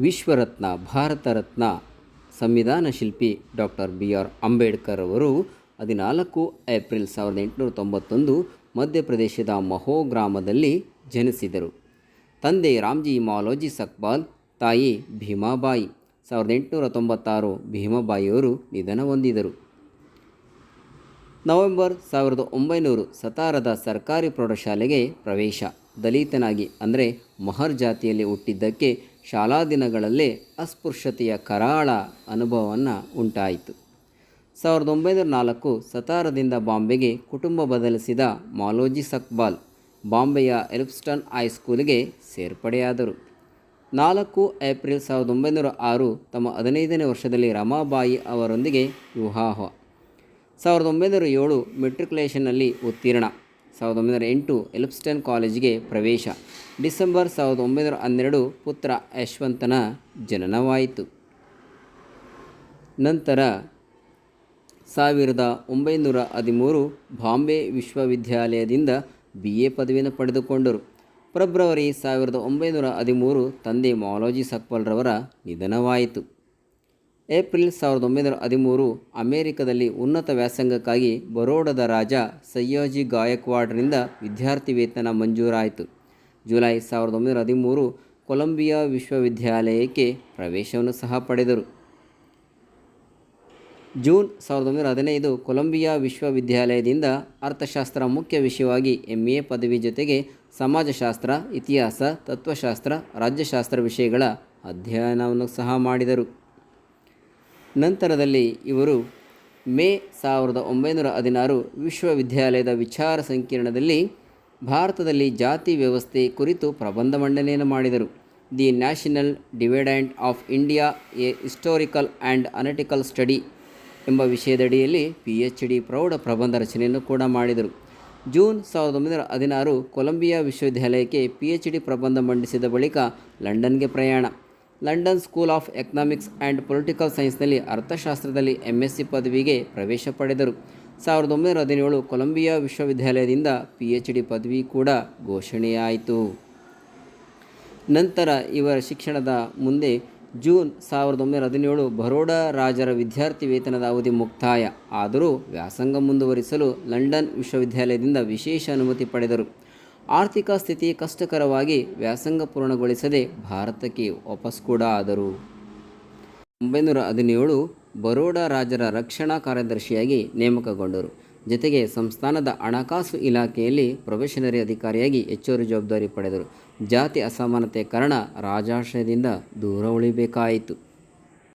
ವಿಶ್ವರತ್ನ ಭಾರತ ರತ್ನ ಸಂವಿಧಾನ ಶಿಲ್ಪಿ doctor BR Ambedkar ಅವರು 14 ಏಪ್ರಿಲ್ 1891 ಮಧ್ಯಪ್ರದೇಶದ ಮಹೋ ಗ್ರಾಮದಲ್ಲಿ ಜನಿಸಿದರು. ತಂದೆ ರಾಮ್ಜಿ ಮಾಲೋಜಿ ಸಕ್ಪಾಲ್, ತಾಯಿ ಭೀಮಾಬಾಯಿ. 1896 ಭೀಮಾಬಾಯಿಯವರು ನಿಧನ ಹೊಂದಿದರು. ನವೆಂಬರ್ 1900 ಸತಾರದ ಸರ್ಕಾರಿ ಪ್ರೌಢಶಾಲೆಗೆ ಪ್ರವೇಶ. ದಲಿತನಾಗಿ ಅಂದರೆ ಮಹರ್ ಜಾತಿಯಲ್ಲಿ ಹುಟ್ಟಿದ್ದಕ್ಕೆ ಶಾಲಾ ದಿನಗಳಲ್ಲೇ ಅಸ್ಪೃಶ್ಯತೆಯ ಕರಾಳ ಅನುಭವವನ್ನು ಉಂಟಾಯಿತು. 1904 ಸತಾರದಿಂದ ಬಾಂಬೆಗೆ ಕುಟುಂಬ ಬದಲಿಸಿದ ಮಾಲೋಜಿ ಸಕ್ಪಾಲ್ ಬಾಂಬೆಯ ಎಲ್ಫ್ಸ್ಟನ್ ಹೈಸ್ಕೂಲಿಗೆ ಸೇರ್ಪಡೆಯಾದರು. 4 ಏಪ್ರಿಲ್ 1906 ತಮ್ಮ 15ನೇ ವರ್ಷದಲ್ಲಿ ರಮಾಬಾಯಿ ಅವರೊಂದಿಗೆ ವಿವಾಹ. 1907 ಮೆಟ್ರಿಕ್ಯುಲೇಷನ್ನಲ್ಲಿ ಉತ್ತೀರ್ಣ. 1908 ಎಲ್ಫ್ಸ್ಟನ್ ಕಾಲೇಜಿಗೆ ಪ್ರವೇಶ. ಡಿಸೆಂಬರ್ 1912 ಪುತ್ರ ಯಶವಂತನ ಜನನವಾಯಿತು. ನಂತರ 1913 ಬಾಂಬೆ ವಿಶ್ವವಿದ್ಯಾಲಯದಿಂದ BA ಪದವಿಯನ್ನು ಪಡೆದುಕೊಂಡರು. ಫೆಬ್ರವರಿ 1913 ತಂದೆ ಮಾಲೋಜಿ ಸಕ್ಪಾಲ್ರವರ ನಿಧನವಾಯಿತು. ಏಪ್ರಿಲ್ 1913 ಅಮೆರಿಕದಲ್ಲಿ ಉನ್ನತ ವ್ಯಾಸಂಗಕ್ಕಾಗಿ ಬರೋಡದ ರಾಜ ಸಯ್ಯಾಜಿ ಗಾಯಕ್ವಾಡ್ರಿಂದ ವಿದ್ಯಾರ್ಥಿ ವೇತನ ಮಂಜೂರಾಯಿತು. ಜುಲೈ 1913 ಕೊಲಂಬಿಯಾ ವಿಶ್ವವಿದ್ಯಾಲಯಕ್ಕೆ ಪ್ರವೇಶವನ್ನು ಸಹ ಪಡೆದರು. ಜೂನ್ 1915 ಕೊಲಂಬಿಯಾ ವಿಶ್ವವಿದ್ಯಾಲಯದಿಂದ ಅರ್ಥಶಾಸ್ತ್ರ ಮುಖ್ಯ ವಿಷಯವಾಗಿ MA ಪದವಿ ಜೊತೆಗೆ ಸಮಾಜಶಾಸ್ತ್ರ, ಇತಿಹಾಸ, ತತ್ವಶಾಸ್ತ್ರ, ರಾಜ್ಯಶಾಸ್ತ್ರ ವಿಷಯಗಳ ಅಧ್ಯಯನವನ್ನು ಸಹ ಮಾಡಿದರು. ನಂತರದಲ್ಲಿ ಇವರು ಮೇ 1916 ವಿಶ್ವವಿದ್ಯಾಲಯದ ವಿಚಾರ ಸಂಕಿರಣದಲ್ಲಿ ಭಾರತದಲ್ಲಿ ಜಾತಿ ವ್ಯವಸ್ಥೆ ಕುರಿತು ಪ್ರಬಂಧ ಮಂಡನೆಯನ್ನು ಮಾಡಿದರು. The national divide of India, A historical and analytical study ಎಂಬ ವಿಷಯದಡಿಯಲ್ಲಿ PhD ಪ್ರೌಢ ಪ್ರಬಂಧ ರಚನೆಯನ್ನು ಕೂಡ ಮಾಡಿದರು. ಜೂನ್ 1916 ಕೊಲಂಬಿಯಾ ವಿಶ್ವವಿದ್ಯಾಲಯಕ್ಕೆ PhD ಪ್ರಬಂಧ ಮಂಡಿಸಿದ ಬಳಿಕ ಲಂಡನ್ಗೆ ಪ್ರಯಾಣ. London School of Economics and Political ಸೈನ್ಸ್ನಲ್ಲಿ ಅರ್ಥಶಾಸ್ತ್ರದಲ್ಲಿ MSc ಪದವಿಗೆ ಪ್ರವೇಶ ಪಡೆದರು. 1917 ಕೊಲಂಬಿಯಾ ವಿಶ್ವವಿದ್ಯಾಲಯದಿಂದ PhD ಪದವಿ ಕೂಡ ಘೋಷಣೆಯಾಯಿತು. ನಂತರ ಇವರ ಶಿಕ್ಷಣದ ಮುಂದೆ ಜೂನ್ 1917 ಬರೋಡಾ ರಾಜರ ವಿದ್ಯಾರ್ಥಿ ವೇತನದ ಅವಧಿ ಮುಕ್ತಾಯ. ಆದರೂ ವ್ಯಾಸಂಗ ಮುಂದುವರಿಸಲು ಲಂಡನ್ ವಿಶ್ವವಿದ್ಯಾಲಯದಿಂದ ವಿಶೇಷ ಅನುಮತಿ ಪಡೆದರು. ಆರ್ಥಿಕ ಸ್ಥಿತಿ ಕಷ್ಟಕರವಾಗಿ ವ್ಯಾಸಂಗ ಪೂರ್ಣಗೊಳಿಸದೆ ಭಾರತಕ್ಕೆ ವಾಪಸ್ ಕೂಡ ಆದರು. 1917 ಬರೋಡಾ ರಾಜರ ರಕ್ಷಣಾ ಕಾರ್ಯದರ್ಶಿಯಾಗಿ ನೇಮಕಗೊಂಡರು. ಜೊತೆಗೆ ಸಂಸ್ಥಾನದ ಹಣಕಾಸು ಇಲಾಖೆಯಲ್ಲಿ ಪ್ರೊಬೇಷನರಿ ಅಧಿಕಾರಿಯಾಗಿ ಹೆಚ್ಚುವರಿ ಜವಾಬ್ದಾರಿ ಪಡೆದರು. ಜಾತಿ ಅಸಮಾನತೆ ಕಾರಣ ರಾಜಾಶ್ರಯದಿಂದ ದೂರ ಉಳಿಬೇಕಾಯಿತು.